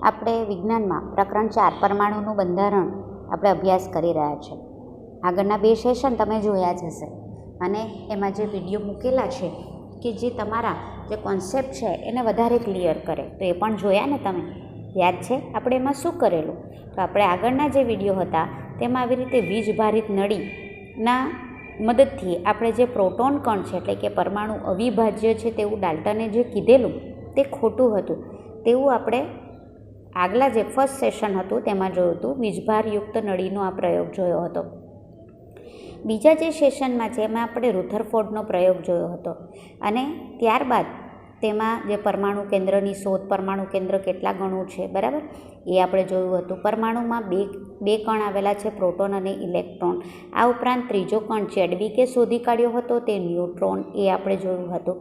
આપણે વિજ્ઞાનમાં પ્રકરણ 4 પરમાણુનું બંધારણ આપણે અભ્યાસ કરી રહ્યા છે. આગળના 2 સેશન તમે જોયા જ હશે અને એમાં જે વિડીયો મૂકેલા છે કે જે તમારા જે કોન્સેપ્ટ છે એને વધારે ક્લિયર કરે, તો એ પણ જોયા ને તમે? યાદ છે આપણે એમાં શું કરેલું? તો આપણે આગળના જે વિડીયો હતા તેમાં આવી રીતે વીજભારિત નળીના મદદથી આપણે જે પ્રોટોન કણ છે એટલે કે પરમાણુ અવિભાજ્ય છે તેવું ડાલ્ટને જે કીધેલું તે ખોટું હતું તેવું આપણે આગલા જે ફર્સ્ટ સેશન હતું તેમાં જોયું હતું. વીજભારયુક્ત નળીનો આ પ્રયોગ જોયો હતો. બીજા જે સેશનમાં છે એમાં આપણે રુથરફોર્ડનો પ્રયોગ જોયો હતો અને ત્યારબાદ તેમાં જે પરમાણુ કેન્દ્રની શોધ, પરમાણુ કેન્દ્ર કેટલા ગણું છે બરાબર એ આપણે જોયું હતું. પરમાણુમાં બે કણ આવેલા છે, પ્રોટોન અને ઇલેક્ટ્રોન. આ ઉપરાંત ત્રીજો કણ ચેડવિકે શોધી કાઢ્યો હતો તે ન્યુટ્રોન, એ આપણે જોયું હતું.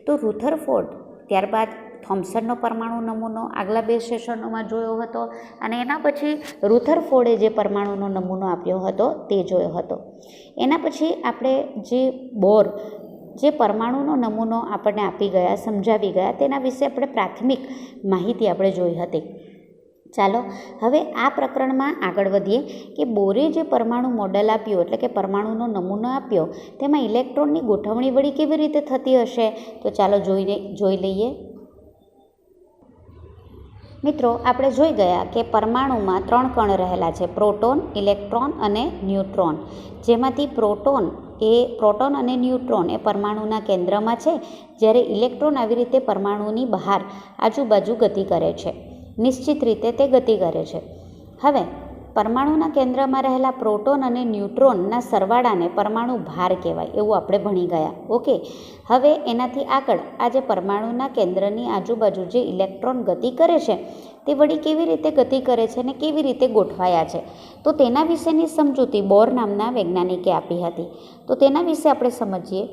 તો રુથરફોર્ડ, ત્યારબાદ થોમ્સનનો પરમાણુ નમૂનો આગલા 2 સેશનોમાં જોયો હતો અને એના પછી રુથરફોર્ડે જે પરમાણુનો નમૂનો આપ્યો હતો તે જોયો હતો. એના પછી આપણે જે બોર જે પરમાણુનો નમૂનો આપણને આપી ગયા, સમજાવી ગયા, તેના વિશે આપણે પ્રાથમિક માહિતી આપણે જોઈ હતી. ચાલો હવે આ પ્રકરણમાં આગળ વધીએ કે બોરે જે પરમાણુ મોડેલ આપ્યું એટલે કે પરમાણુનો નમૂનો આપ્યો તેમાં ઇલેક્ટ્રોનની ગોઠવણી વળી કેવી રીતે થતી હશે, તો ચાલો જોઈ લઈએ. મિત્રો, આપણે જોઈ ગયા કે પરમાણુમાં 3 કણ રહેલા છે, પ્રોટોન, ઇલેક્ટ્રોન અને ન્યુટ્રોન. જેમાંથી પ્રોટોન અને ન્યુટ્રોન એ પરમાણુના કેન્દ્રમાં છે, જ્યારે ઇલેક્ટ્રોન આવી રીતે પરમાણુની બહાર આજુબાજુ ગતિ કરે છે. નિશ્ચિત રીતે તે ગતિ કરે છે. હવે પરમાણુના કેન્દ્રમાં રહેલા પ્રોટોન અને ન્યુટ્રોનના સરવાળાને પરમાણુ ભાર કહેવાય એવું આપણે ભણી ગયા. ઓકે, હવે એનાથી આગળ આ જે પરમાણુના કેન્દ્રની આજુબાજુ જે ઇલેક્ટ્રોન ગતિ કરે છે તે વળી કેવી રીતે ગતિ કરે છે અને કેવી રીતે ગોઠવાયા છે, તો તેના વિશેની સમજૂતી બોર નામના વૈજ્ઞાનિકે આપી હતી. તો તેના વિશે આપણે સમજીએ.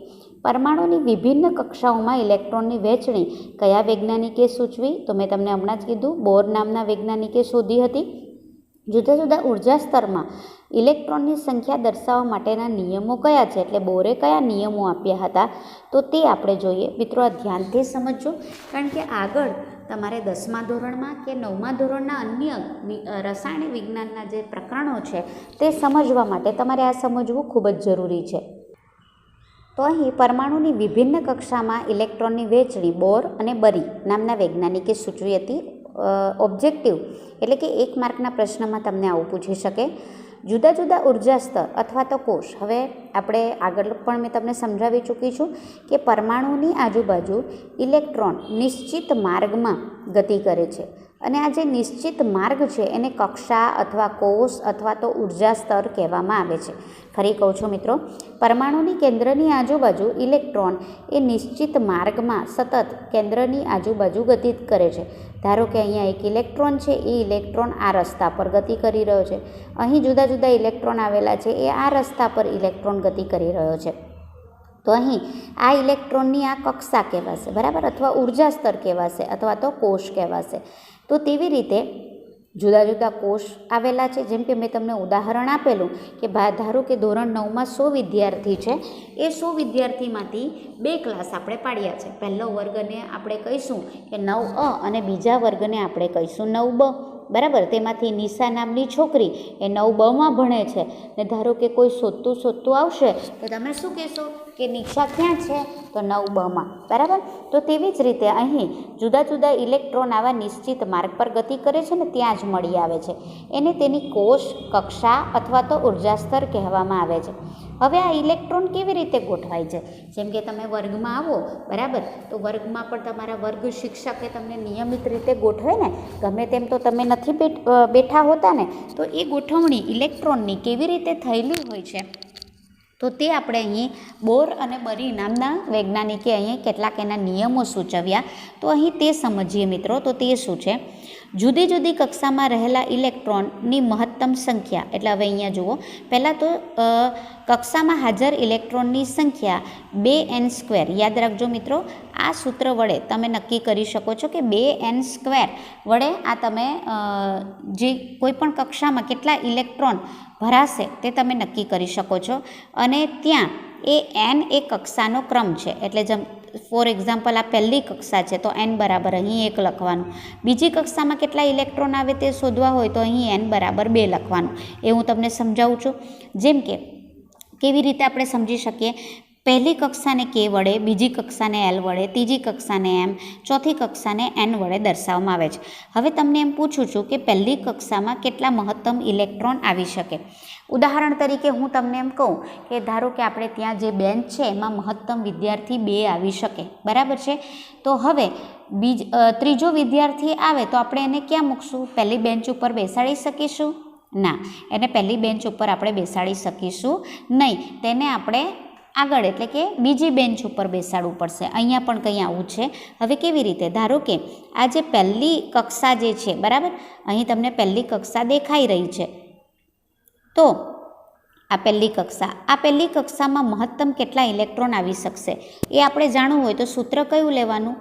પરમાણુની વિભિન્ન કક્ષાઓમાં ઇલેક્ટ્રોનની વહેંચણી કયા વૈજ્ઞાનિકે સૂચવી? તો મેં તમને હમણાં જ કીધું, બોર નામના વૈજ્ઞાનિકે શોધી હતી. જુદા જુદા ઉર્જા સ્તરમાં ઇલેક્ટ્રોનની સંખ્યા દર્શાવવા માટેના નિયમો કયા છે, એટલે બોરે કયા નિયમો આપ્યા હતા, તો તે આપણે જોઈએ. મિત્રો, આ ધ્યાનથી સમજજો, કારણ કે આગળ તમારે 10મા ધોરણમાં કે 9મા ધોરણના અન્ય રસાયણ વિજ્ઞાનના જે પ્રકરણો છે તે સમજવા માટે તમારે આ સમજવું ખૂબ જ જરૂરી છે. તો અહીં પરમાણુની વિભિન્ન કક્ષામાં ઇલેક્ટ્રોનની વહેંચણી બોર અને બરી નામના વૈજ્ઞાનિકે સૂચવી હતી. ઓબ્જેક્ટિવ એટલે કે 1 માર્કના પ્રશ્નમાં તમને આવું પૂછી શકે. જુદા જુદા ઉર્જા સ્તર અથવા તો કોષ. હવે આપણે આગળ પણ મેં તમને સમજાવી ચૂકી છું કે પરમાણુની આજુબાજુ ઇલેક્ટ્રોન નિશ્ચિત માર્ગમાં ગતિ કરે છે અને આ જે નિશ્ચિત માર્ગ છે એને કક્ષા અથવા કોષ અથવા તો ઉર્જા સ્તર કહેવામાં આવે છે. ફરી કહું છું મિત્રો, પરમાણુની કેન્દ્રની આજુબાજુ ઇલેક્ટ્રોન એ નિશ્ચિત માર્ગમાં સતત કેન્દ્રની આજુબાજુ ગતિ કરે છે. ધારો કે અહીંયા એક ઇલેક્ટ્રોન છે, એ ઇલેક્ટ્રોન આ રસ્તા પર ગતિ કરી રહ્યો છે. અહીં જુદા જુદા ઇલેક્ટ્રોન આવેલા છે, એ આ રસ્તા પર ઇલેક્ટ્રોન ગતિ કરી રહ્યો છે. તો અહીં આ ઇલેક્ટ્રોનની આ કક્ષા કહેવાશે બરાબર, અથવા ઉર્જા સ્તર કહેવાશે અથવા તો કોષ કહેવાશે. તો તેવી રીતે જુદા જુદા કોષ આવેલા છે. જેમ કે મેં તમને ઉદાહરણ આપેલું કે ધારો કે ધોરણ 9માં 100 વિદ્યાર્થી છે, એ 100 વિદ્યાર્થીમાંથી 2 ક્લાસ આપણે પાડ્યા છે. પહેલો વર્ગને આપણે કહીશું કે 9A અને બીજા વર્ગને આપણે કહીશું 9B બરાબર. તેમાંથી નિશા નામની છોકરી એ 9Bમાં ભણે છે ને ધારો કે કોઈ શોધતું આવશે તો તમે શું કહેશો કે નિશા ક્યાં છે, તો 9Bમાં બરાબર. તો તેવી જ રીતે અહીં જુદા જુદા ઇલેક્ટ્રોન આવા નિશ્ચિત માર્ગ પર ગતિ કરે છે ને ત્યાં જ મળી આવે છે. એને તેની કોષ, કક્ષા અથવા તો ઉર્જા સ્તર કહેવામાં આવે છે. હવે આ ઇલેક્ટ્રોન કેવી રીતે ગોઠવાય છે? જેમ કે તમે વર્ગમાં આવો બરાબર, તો વર્ગમાં પણ તમારા વર્ગ શિક્ષકે તમને નિયમિત રીતે ગોઠવે ને, ગમે તેમ તો તમે નથી બેઠા હોતા ને, તો એ ગોઠવણી ઇલેક્ટ્રોનની કેવી રીતે થયેલી હોય છે, તો તે આપણે અહીં બોર અને બરી નામના વૈજ્ઞાનિકે અહીં કેટલાક એના નિયમો સૂચવ્યા. તો અહીં તે સમજીએ મિત્રો. તો તે શું છે? જુદી જુદી કક્ષામાં રહેલા ઇલેક્ટ્રોનની મહત્તમ સંખ્યા, એટલે હવે અહીંયા જુઓ, પહેલાં તો કક્ષામાં હાજર ઇલેક્ટ્રોનની સંખ્યા 2n². યાદ રાખજો મિત્રો, આ સૂત્ર વડે તમે નક્કી કરી શકો છો કે 2n² વડે આ તમે જે કોઈપણ કક્ષામાં કેટલા ઇલેક્ટ્રોન ભરાશે તે તમે નક્કી કરી શકો છો. અને ત્યાં એ n એ કક્ષાનો ક્રમ છે, એટલે ફોર એક્ઝામ્પલ આ પહેલી કક્ષા છે તો n બરાબર અહીં 1 લખવાનું. બીજી કક્ષામાં કેટલા ઇલેક્ટ્રોન આવે તે શોધવા હોય તો અહીં n બરાબર 2 લખવાનું. એ હું તમને સમજાવું છું. જેમ કે કેવી રીતે આપણે સમજી શકીએ, પહેલી કક્ષાને k વડે, બીજી કક્ષાને l વડે, ત્રીજી કક્ષાને m, ચોથી કક્ષાને n વડે દર્શાવવામાં આવે છે. હવે તમને એમ પૂછું છું કે પહેલી કક્ષામાં કેટલા મહત્તમ ઇલેક્ટ્રોન આવી શકે. ઉદાહરણ તરીકે હું તમને એમ કહું કે ધારો કે આપણે ત્યાં જે બેન્ચ છે એમાં મહત્તમ વિદ્યાર્થી 2 આવી શકે, બરાબર છે. તો હવે ત્રીજો વિદ્યાર્થી આવે તો આપણે એને ક્યાં મૂકશું? પહેલી બેન્ચ ઉપર બેસાડી શકીશું? ના, એને પહેલી બેન્ચ ઉપર આપણે બેસાડી શકીશું નહીં. તેને આપણે આગળ એટલે કે બીજી બેન્ચ ઉપર બેસાડવું પડશે. અહીંયા પણ કંઈ આવું છે. હવે કેવી રીતે? ધારો કે આ જે પહેલી કક્ષા જે છે, બરાબર, અહીં તમને પહેલી કક્ષા દેખાઈ રહી છે. તો આ પહેલી કક્ષામાં મહત્તમ કેટલા ઇલેક્ટ્રોન આવી શકશે એ આપણે જાણવું હોય તો સૂત્ર કયું લેવાનું?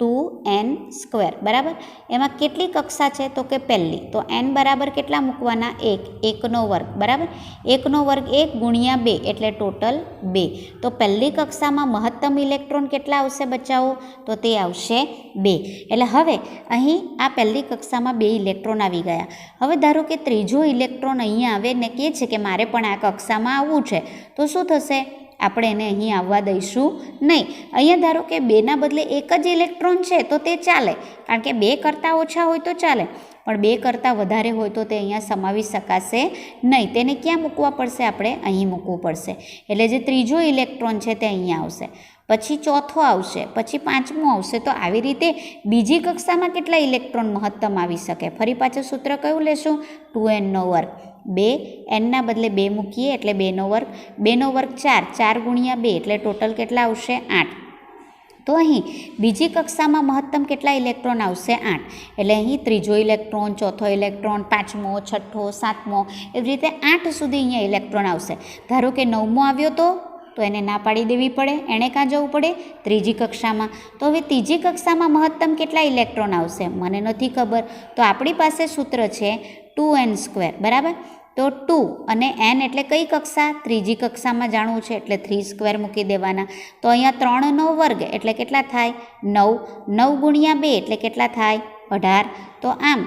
2n², બરાબર. એમાં કેટલી કક્ષા છે? તો કે પહેલી. તો n બરાબર કેટલા મૂકવાના? 1. 1નો વર્ગ, બરાબર. 1નો વર્ગ 1 ગુણ્યા 2 એટલે ટોટલ 2. તો પહેલી કક્ષામાં મહત્તમ ઇલેક્ટ્રોન કેટલા આવશે બચ્ચાઓ? તો તે આવશે 2. એટલે હવે અહીં આ પહેલી કક્ષામાં 2 ઇલેક્ટ્રોન આવી ગયા. હવે ધારો કે ત્રીજો ઇલેક્ટ્રોન અહીંયા આવે ને કહે છે કે મારે પણ આ કક્ષામાં આવવું છે, તો શું થશે? આપણે એને અહીં આવવા દઈશું નહીં. અહીંયા ધારો કે 2ના બદલે 1 જ ઇલેક્ટ્રોન છે તો તે ચાલે, કારણ કે 2 કરતાં ઓછા હોય તો ચાલે, પણ 2 કરતાં વધારે હોય તો તે અહીંયા સમાવી શકાશે નહીં. તેને ક્યાં મૂકવા પડશે? આપણે અહીં મૂકવું પડશે. એટલે જે ત્રીજો ઇલેક્ટ્રોન છે તે અહીંયા આવશે, પછી ચોથો આવશે, પછી પાંચમો આવશે. તો આવી રીતે બીજી કક્ષામાં કેટલા ઇલેક્ટ્રોન મહત્તમ આવી શકે? ફરી પાછું સૂત્ર કયું લેશું? 2n². 2 nના બદલે 2 મૂકીએ એટલે 2નો વર્ગ. 2નો વર્ગ 4. 4 ગુણ્યા 2 એટલે ટોટલ કેટલા આવશે? 8. તો અહીં બીજી કક્ષામાં મહત્તમ કેટલા ઇલેક્ટ્રોન આવશે? 8. એટલે અહીં ત્રીજો ઇલેક્ટ્રોન, ચોથો ઇલેક્ટ્રોન, પાંચમો, છઠ્ઠો, સાતમો, એવી રીતે 8 સુધી અહીંયા ઇલેક્ટ્રોન આવશે. ધારો કે 9મો આવ્યો તો એને ના પાડી દેવી પડે. એણે કાં જવું પડે? ત્રીજી કક્ષામાં. તો હવે ત્રીજી કક્ષામાં મહત્તમ કેટલા ઇલેક્ટ્રોન આવશે? મને નથી ખબર. તો આપણી પાસે સૂત્ર છે 2n², બરાબર. તો 2 અને n એટલે કઈ કક્ષા? ત્રીજી કક્ષામાં જાણવું છે એટલે 3² મૂકી દેવાના. તો અહીંયા 3નો વર્ગ એટલે કેટલા થાય? 9. 9 ગુણ્યા 2 એટલે કેટલા થાય? 18. તો આમ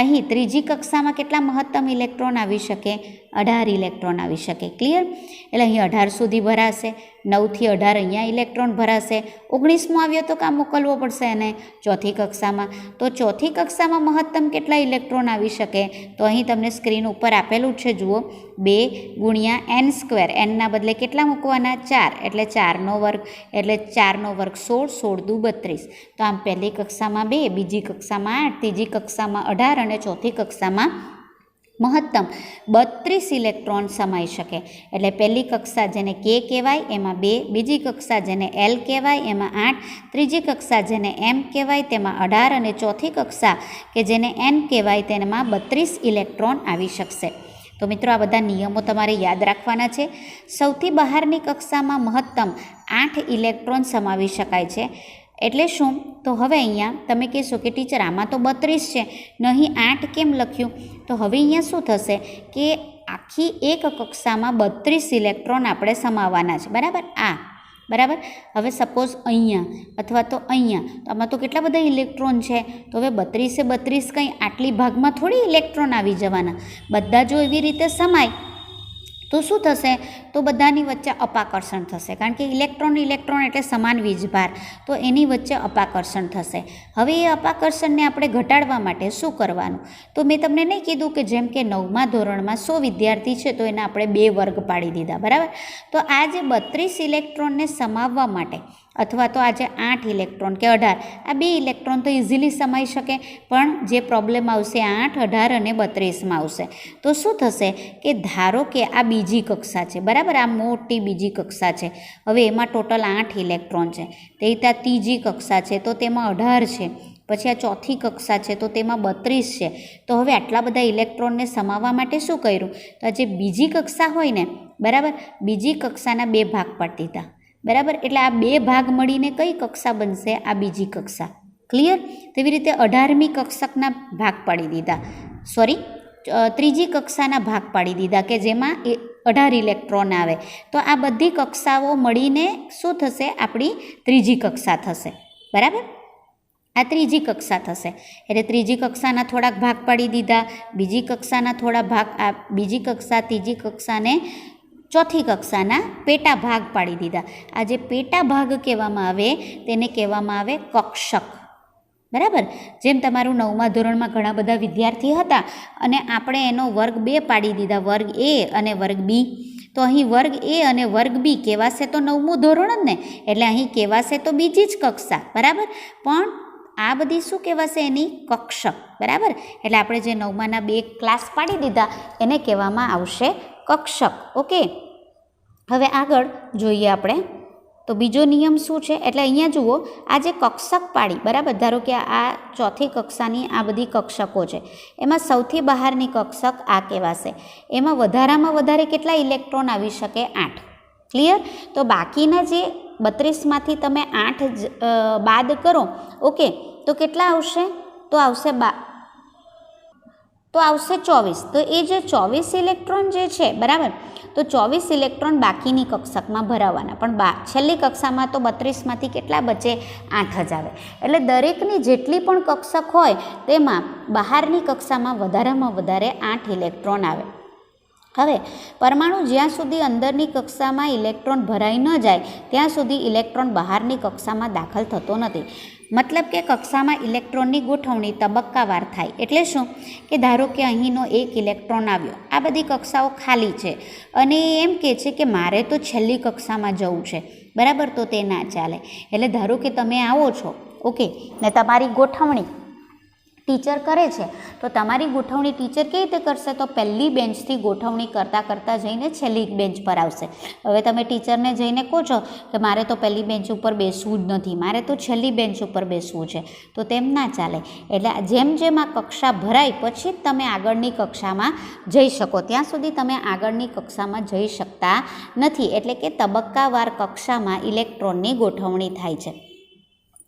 અહીં ત્રીજી કક્ષામાં કેટલા મહત્તમ ઇલેક્ટ્રોન આવી શકે? 18 ઇલેક્ટ્રોન આવી શકે. ક્લિયર? એટલે અહીં 18 સુધી ભરાશે. 9થી 18 અહીંયા ઇલેક્ટ્રોન ભરાશે. 19મો આવ્યો તો કાં મોકલવો પડશે એને ચોથી કક્ષામાં. તો ચોથી કક્ષામાં મહત્તમ કેટલા ઇલેક્ટ્રોન આવી શકે? તો અહીં તમને સ્ક્રીન ઉપર આપેલું છે, જુઓ. 2 ગુણ્યા n². nના બદલે કેટલા મૂકવાના? 4. એટલે 4નો વર્ગ એટલે 4નો વર્ગ 16. 16 દુ 32. તો આમ પહેલી કક્ષામાં 2, બીજી કક્ષામાં 8, ત્રીજી કક્ષામાં 18 અને ચોથી કક્ષામાં મહત્તમ 32 ઇલેક્ટ્રોન સમાઈ શકે. એટલે પહેલી કક્ષા જેને k કહેવાય એમાં 2, બીજી કક્ષા જેને l કહેવાય એમાં 8, ત્રીજી કક્ષા જેને m કહેવાય તેમાં 18 અને ચોથી કક્ષા કે જેને n કહેવાય તેમાં 32 ઇલેક્ટ્રોન આવી શકશે. તો મિત્રો, આ બધા નિયમો તમારે યાદ રાખવાના છે. સૌથી બહારની કક્ષામાં મહત્તમ 8 ઇલેક્ટ્રોન સમાવી શકાય છે. એટલે શું? તો હવે અહીંયા તમે કહેશો કે ટીચર આમાં તો 32 છે, નહીં 8 કેમ લખ્યું? તો હવે અહીંયા શું થશે કે આખી એક કક્ષામાં 32 ઇલેક્ટ્રોન આપણે સમાવવાના છે, બરાબર. બરાબર. હવે સપોઝ અહીંયા અથવા તો અહીંયા, તો આમાં તો કેટલા બધા ઇલેક્ટ્રોન છે. તો હવે 32 એ 32 કંઈ આટલી ભાગમાં થોડી ઇલેક્ટ્રોન આવી જવાના. બધા જો એવી રીતે સમાય તો શું થશે? તો બધાની વચ્ચે અપાકર્ષણ થશે, કારણ કે ઇલેક્ટ્રોન એટલે સમાન વીજભાર, તો એની વચ્ચે અપાકર્ષણ થશે. હવે એ અપાકર્ષણને આપણે ઘટાડવા માટે શું કરવાનું? તો મેં તમને નહીં કીધું કે જેમ કે 9મા ધોરણમાં 100 વિદ્યાર્થી છે તો એને આપણે 2 વર્ગ પાડી દીધા, બરાબર. તો આ જે 32 ઇલેક્ટ્રોનને સમાવવા માટે અથવા તો આજે 8 ઇલેક્ટ્રોન કે 18, આ 2 ઇલેક્ટ્રોન તો ઇઝીલી સમાઈ શકે, પણ જે પ્રોબ્લેમ આવશે 8, 18 અને 32માં આવશે. તો શું થશે કે ધારો કે આ બીજી કક્ષા છે, બરાબર. આ મોટી બીજી કક્ષા છે. હવે એમાં ટોટલ 8 ઇલેક્ટ્રોન છે. તે ત્યાં ત્રીજી કક્ષા છે તો તેમાં 18 છે. પછી આ ચોથી કક્ષા છે તો તેમાં 32 છે. તો હવે આટલા બધા ઇલેક્ટ્રોનને સમાવવા માટે શું કર્યું? તો આ જે બીજી કક્ષા હોય ને, બરાબર, બીજી કક્ષાના 2 ભાગ પાડી દીધા, બરાબર. એટલે આ 2 ભાગ મળીને કઈ કક્ષા બનશે? આ બીજી કક્ષા. ક્લિયર? તેવી રીતે 18મી કક્ષકના ભાગ પાડી દીધા, ત્રીજી કક્ષાના ભાગ પાડી દીધા કે જેમાં 18 ઇલેક્ટ્રોન આવે. તો આ બધી કક્ષાઓ મળીને શું થશે? આપણી ત્રીજી કક્ષા થશે. બરાબર? આ ત્રીજી કક્ષા થશે. એટલે ત્રીજી કક્ષાના થોડાક ભાગ પાડી દીધા, બીજી કક્ષાના થોડા ભાગ, આ બીજી કક્ષા, ત્રીજી કક્ષાને ચોથી કક્ષાના પેટા ભાગ પાડી દીધા. આ જે પેટા ભાગ કહેવામાં આવે તેને કહેવામાં આવે કક્ષક. બરાબર? જેમ તમારું 9મા ધોરણમાં ઘણા બધા વિદ્યાર્થી હતા અને આપણે એનો વર્ગ 2 પાડી દીધા, વર્ગ એ અને વર્ગ બી. તો અહીં વર્ગ એ અને વર્ગ બી કહેવાશે તો 9મું ધોરણ જ ને, એટલે અહીં કહેવાશે તો બીજી જ કક્ષા. બરાબર? પણ આ બધી શું કહેવાશે? એની કક્ષક. બરાબર? એટલે આપણે જે 9માના 2 ક્લાસ પાડી દીધા એને કહેવામાં આવશે કક્ષક. ઓકે, હવે આગળ જોઈએ આપણે. તો બીજો નિયમ શું છે? એટલે અહીંયા જુઓ, આ જે કક્ષક પાડી, બરાબર, ધારો કે આ ચોથી કક્ષાની આ બધી કક્ષકો છે, એમાં સૌથી બહારની કક્ષક આ કહેવાશે. એમાં વધારામાં વધારે કેટલા ઇલેક્ટ્રોન આવી શકે? 8. ક્લિયર? તો બાકીના જે 32માંથી તમે 8 બાદ કરો, ઓકે, તો કેટલા આવશે? તો આવશે 24. તો એ જે 24 ઇલેક્ટ્રોન જે છે, બરાબર, તો 24 ઇલેક્ટ્રોન બાકીની કક્ષકમાં ભરાવાના. પણ છેલ્લી કક્ષામાં તો 32માંથી કેટલા બચે? 8 જ આવે. એટલે દરેકની જેટલી પણ કક્ષક હોય તેમાં બહારની કક્ષામાં વધારામાં વધારે 8 ઇલેક્ટ્રોન આવે. હવે પરમાણુ જ્યાં સુધી અંદરની કક્ષામાં ઇલેક્ટ્રોન ભરાઈ ન જાય ત્યાં સુધી ઇલેક્ટ્રોન બહારની કક્ષામાં દાખલ થતો નથી. મતલબ કે કક્ષામાં ઇલેક્ટ્રોનની ગોઠવણી તબક્કાવાર થાય. એટલે શું? કે ધારો કે અહીંનો 1 ઇલેક્ટ્રોન આવ્યો, આ બધી કક્ષાઓ ખાલી છે અને એમ કહે છે કે મારે તો છેલ્લી કક્ષામાં જવું છે. બરાબર? તો તે ના ચાલે. એટલે ધારો કે તમે આવો છો, ઓકે, ને તમારી ગોઠવણી ટીચર કરે છે, તો તમારી ગોઠવણી ટીચર કેવી રીતે કરશે? તો પહેલી બેન્ચથી ગોઠવણી કરતાં જઈને છેલ્લી બેન્ચ પર આવશે. હવે તમે ટીચરને જઈને કહો છો કે મારે તો પહેલી બેન્ચ ઉપર બેસવું જ નથી, મારે તો છેલ્લી બેન્ચ ઉપર બેસવું છે, તો તેમ ના ચાલે. એટલે જેમ જેમ આ કક્ષા ભરાય પછી જ તમે આગળની કક્ષામાં જઈ શકો, ત્યાં સુધી તમે આગળની કક્ષામાં જઈ શકતા નથી. એટલે કે તબક્કાવાર કક્ષામાં ઇલેક્ટ્રોનની ગોઠવણી થાય છે.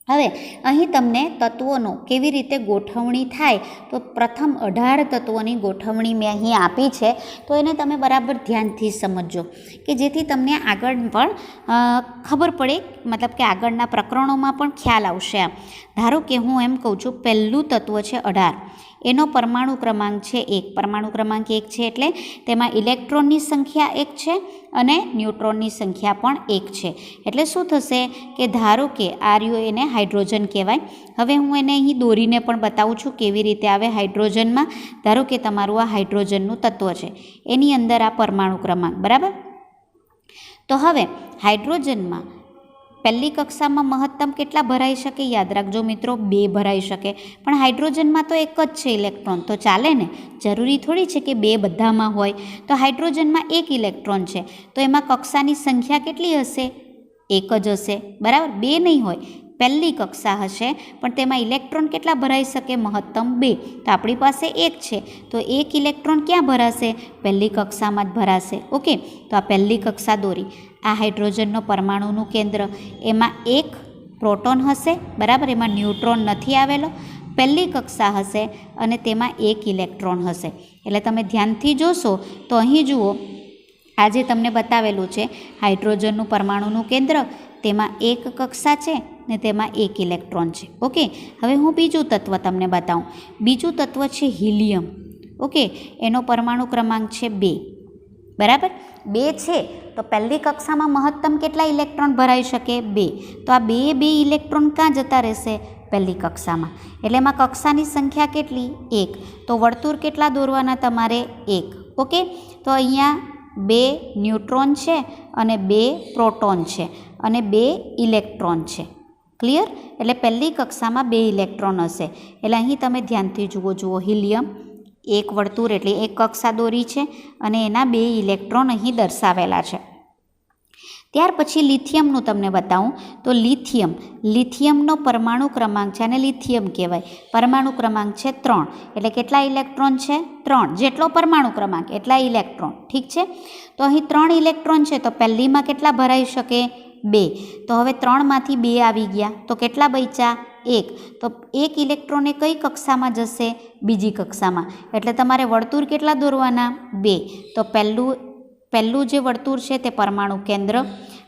હવે અહીં તમને તત્વોનો કેવી રીતે ગોઠવણી થાય, તો પ્રથમ 18 તત્વોની ગોઠવણી મેં અહીં આપી છે, તો એને તમે બરાબર ધ્યાનથી સમજજો કે જેથી તમને આગળ પણ ખબર પડે, મતલબ કે આગળના પ્રકરણોમાં પણ ખ્યાલ આવશે. ધારો કે હું એમ કહું છું, પહેલું તત્વ છે 18, એનો પરમાણુ ક્રમાંક છે 1. પરમાણુ ક્રમાંક 1 છે એટલે તેમાં ઇલેક્ટ્રોનની સંખ્યા 1 છે અને ન્યુટ્રોનની સંખ્યા પણ 1 છે. એટલે શું થશે કે ધારો કે આ રહ્યું, એને હાઇડ્રોજન કહેવાય. હવે હું એને અહીં દોરીને પણ બતાવું છું કેવી રીતે આવે હાઇડ્રોજનમાં. ધારો કે તમારું આ હાઇડ્રોજનનું તત્વ છે, એની અંદર આ પરમાણુ ક્રમાંક, બરાબર. તો હવે હાઇડ્રોજનમાં પહેલી કક્ષામાં મહત્તમ કેટલા ભરાઈ શકે? યાદ રાખજો મિત્રો, 2 ભરાઈ શકે. પણ હાઇડ્રોજનમાં તો 1 જ છે ઇલેક્ટ્રોન, તો ચાલે ને? જરૂરી થોડી છે કે 2 બધામાં હોય. તો હાઇડ્રોજનમાં 1 ઇલેક્ટ્રોન છે, તો એમાં કક્ષાની સંખ્યા કેટલી હશે? 1 જ હશે. બરાબર? 2 નહીં હોય. પહેલી કક્ષા હશે પણ તેમાં ઇલેક્ટ્રોન કેટલા ભરાઈ શકે? મહત્તમ 2. તો આપણી પાસે 1 છે, તો 1 ઇલેક્ટ્રોન ક્યાં ભરાશે? પહેલી કક્ષામાં જ ભરાશે. ઓકે, તો આ પહેલી કક્ષા દોરી. આ હાઇડ્રોજનનો પરમાણુનું કેન્દ્ર, એમાં 1 પ્રોટોન હશે, બરાબર, એમાં ન્યુટ્રોન નથી આવેલો. પહેલી કક્ષા હશે અને તેમાં 1 ઇલેક્ટ્રોન હશે. એટલે તમે ધ્યાનથી જોશો તો અહીં જુઓ, આ જે તમને બતાવેલું છે હાઇડ્રોજનનું પરમાણુનું કેન્દ્ર, તેમાં 1 કક્ષા છે ને તેમાં 1 ઇલેક્ટ્રોન છે. ઓકે, હવે હું બીજું તત્વ તમને બતાવું. બીજું તત્વ છે હિલિયમ. ઓકે, એનો પરમાણુ ક્રમાંક છે 2. બરાબર? 2 છે તો પહેલી કક્ષામાં મહત્તમ કેટલા ઇલેક્ટ્રોન ભરાઈ શકે? 2. તો આ 2 ઇલેક્ટ્રોન ક્યાં જતા રહેશે? પહેલી કક્ષામાં. એટલે એમાં કક્ષાની સંખ્યા કેટલી? 1. તો વર્તુળ કેટલા દોરવાના તમારે? 1. ઓકે, તો અહીંયા 2 ન્યુટ્રોન છે અને 2 પ્રોટોન છે અને 2 ઇલેક્ટ્રોન છે. ક્લિયર? એટલે પહેલી કક્ષામાં 2 ઇલેક્ટ્રોન હશે. એટલે અહીં તમે ધ્યાનથી જુઓ, હિલિયમ 1 વર્તુળ એટલે 1 કક્ષા દોરી છે અને એના 2 ઇલેક્ટ્રોન અહીં દર્શાવેલા છે. ત્યાર પછી લિથિયમનું તમને બતાવું. તો લિથિયમનો પરમાણુ ક્રમાંક છે, અને લિથિયમ કહેવાય. પરમાણુ ક્રમાંક છે 3. એટલે કેટલા ઇલેક્ટ્રોન છે? 3. જેટલો પરમાણુ ક્રમાંક એટલા ઇલેક્ટ્રોન. ઠીક છે? તો અહીં 3 ઇલેક્ટ્રોન છે, તો પહેલીમાં કેટલા ભરાઈ શકે? 2. તો હવે 3માંથી 2 આવી ગયા, તો કેટલા બચ્યા? 1. તો 1 ઇલેક્ટ્રોન એ કઈ કક્ષામાં જશે? બીજી કક્ષામાં. એટલે તમારે વર્તુળ કેટલા દોરવાના? 2. તો પહેલું પહેલું જે વર્તુળ છે તે પરમાણુ કેન્દ્ર.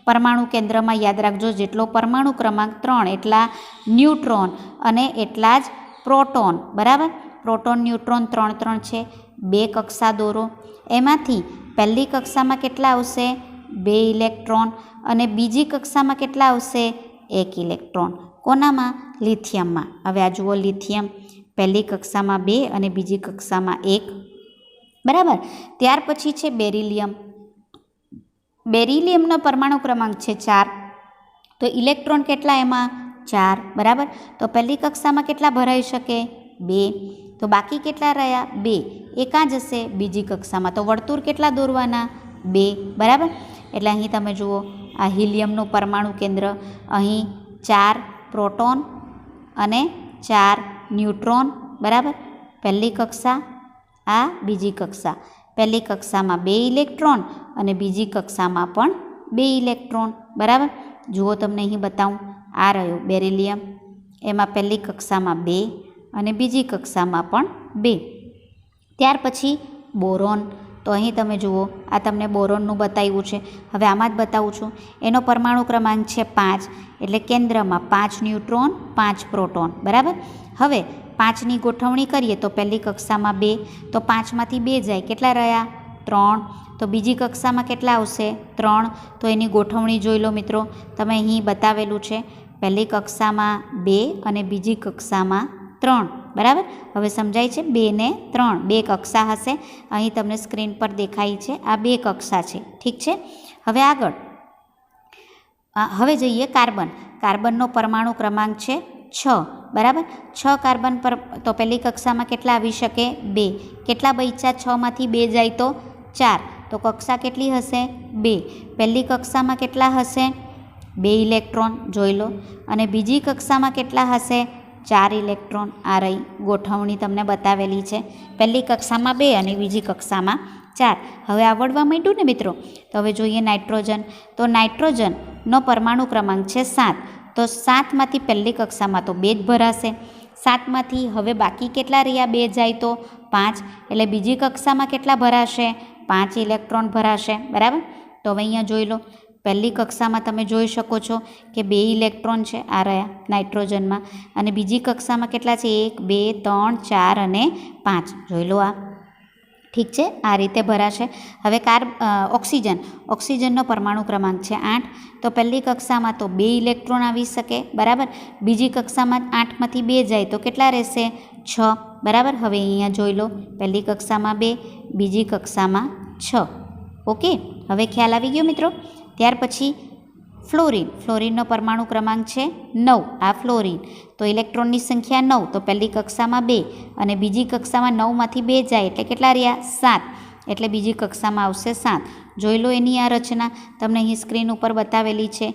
પરમાણુ કેન્દ્રમાં યાદ રાખજો જેટલો પરમાણુ ક્રમાંક 3 એટલા ન્યુટ્રોન અને એટલા જ પ્રોટોન. બરાબર, પ્રોટોન ન્યુટ્રોન 3 3 છે. 2 કક્ષા દોરો. એમાંથી પહેલી કક્ષામાં કેટલા આવશે? 2 ઇલેક્ટ્રોન અને બીજી કક્ષામાં કેટલા આવશે? 1 ઇલેક્ટ્રોન. કોનામાં? લિથિયમમાં. હવે આ જુઓ લિથિયમ પહેલી કક્ષામાં 2 અને બીજી કક્ષામાં 1. બરાબર. ત્યાર પછી છે બેરિલિયમ. બેરિલિયમનો પરમાણુ ક્રમાંક છે 4. તો ઇલેક્ટ્રોન કેટલા એમાં? 4. બરાબર. તો પહેલી કક્ષામાં કેટલા ભરાઈ શકે? 2. તો બાકી કેટલા રહ્યા? 2. એ કાં જશે? બીજી કક્ષામાં. તો વર્તુળ કેટલા દોરવાના? 2. બરાબર. એટલે અહીં તમે જુઓ આ હિલિયમનું પરમાણુ કેન્દ્ર. અહીં 4 પ્રોટોન અને 4 ન્યુટ્રોન. બરાબર. પહેલી કક્ષા, આ બીજી કક્ષા. પહેલી કક્ષામાં 2 ઇલેક્ટ્રોન અને બીજી કક્ષામાં પણ 2 ઇલેક્ટ્રોન. બરાબર. જુઓ તમને અહીં બતાવું. આ રહ્યો બેરિલિયમ. એમાં પહેલી કક્ષામાં 2 અને બીજી કક્ષામાં પણ 2. ત્યાર પછી બોરોન. તો અહીં તમે જુઓ આ તમને બોરોનનું બતાવ્યું છે. હવે આમાં જ બતાવું છું. એનો પરમાણુ ક્રમાંક છે 5. એટલે કેન્દ્રમાં 5 ન્યુટ્રોન 5 પ્રોટોન. બરાબર. હવે 5ની ગોઠવણી કરીએ તો પહેલી કક્ષામાં 2. તો 5માંથી 2 જાય કેટલા રહ્યા? 3. તો બીજી કક્ષામાં કેટલા આવશે? 3. તો એની ગોઠવણી જોઈ લો મિત્રો. તમે અહીં બતાવેલું છે. પહેલી કક્ષામાં 2 અને બીજી કક્ષામાં 3. બરાબર. હવે સમજાય છે? 2 ને 3 2 કક્ષા હશે. અહીં તમને સ્ક્રીન પર દેખાય છે આ 2 કક્ષા છે. ઠીક છે. હવે આગળ હવે જઈએ કાર્બન. કાર્બનનો પરમાણુ ક્રમાંક છે 6. બરાબર. 6 કાર્બન પર. તો પહેલી કક્ષામાં કેટલા આવી શકે? 2. કેટલા બચ્યા? 6માંથી 2 જાય તો 4. તો કક્ષા કેટલી હશે? 2. પહેલી કક્ષામાં કેટલા હશે? 2 ઇલેક્ટ્રોન જોઈ લો. અને બીજી કક્ષામાં કેટલા હશે? 4 ઇલેક્ટ્રોન. આ રહી ગોઠવણી તમને બતાવેલી છે. પહેલી કક્ષામાં 2 અને બીજી કક્ષામાં 4. હવે આવડવા માંડ્યું ને મિત્રો. તો હવે જોઈએ નાઇટ્રોજન. તો નાઇટ્રોજનનો પરમાણુ ક્રમાંક છે 7. તો 7માંથી પહેલી કક્ષામાં તો 2 જ ભરાશે. 7માંથી હવે બાકી કેટલા રહ્યા? 2 જાય તો 5. એટલે બીજી કક્ષામાં કેટલા ભરાશે? 5 ઇલેક્ટ્રોન ભરાશે. બરાબર. તો હવે અહીંયા જોઈ લો. પહેલી કક્ષામાં તમે જોઈ શકો છો કે 2 ઇલેક્ટ્રોન છે આ રહ્યા નાઇટ્રોજનમાં. અને બીજી કક્ષામાં કેટલા છે? 1 2 3 4 અને 5. જોઈ લો આ. ઠીક છે. આ રીતે ભરાશે. હવે ઓક્સિજન. ઓક્સિજનનો પરમાણુ ક્રમાંક છે 8. તો પહેલી કક્ષામાં તો 2 ઇલેક્ટ્રોન આવી શકે. બરાબર. બીજી કક્ષામાં 8માંથી 2 જાય તો કેટલા રહેશે? 6. બરાબર. હવે અહીંયા જોઈ લો. પહેલી કક્ષામાં 2, બીજી કક્ષામાં 6. ઓકે. હવે ખ્યાલ આવી ગયો મિત્રો. ત્યાર પછી ફ્લોરિન. ફ્લોરિનનો પરમાણુ ક્રમાંક છે 9. આ ફ્લોરિન. તો ઇલેક્ટ્રોનની સંખ્યા 9. તો પહેલી કક્ષામાં 2 અને બીજી કક્ષામાં 9માંથી 2 જાય એટલે કેટલા રહ્યા? 7. એટલે બીજી કક્ષામાં આવશે 7. જોઈ લો એની આ રચના. તમને અહીં સ્ક્રીન ઉપર બતાવેલી છે.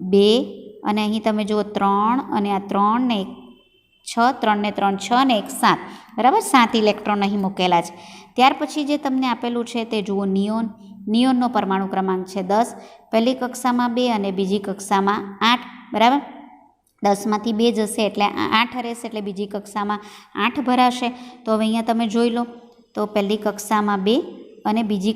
2 અને અહીં તમે જુઓ 3 અને આ 3 ને 6, 3 ને 3 6 ને 1 7. બરાબર. 7 ઇલેક્ટ્રોન અહીં મૂકેલા છે. ત્યાર પછી જે તમને આપેલું છે તે જુઓ નિયોન. નિયોનનો પરમાણુ ક્રમાંક છે 10. પહેલી કક્ષામાં 2 અને બીજી કક્ષામાં 8. બરાબર. 10માંથી 2 જશે એટલે 8 રહેશે. એટલે બીજી કક્ષામાં 8 ભરાશે. તો હવે અહીંયા તમે જોઈ લો. તો પહેલી કક્ષામાં 2 અને બીજી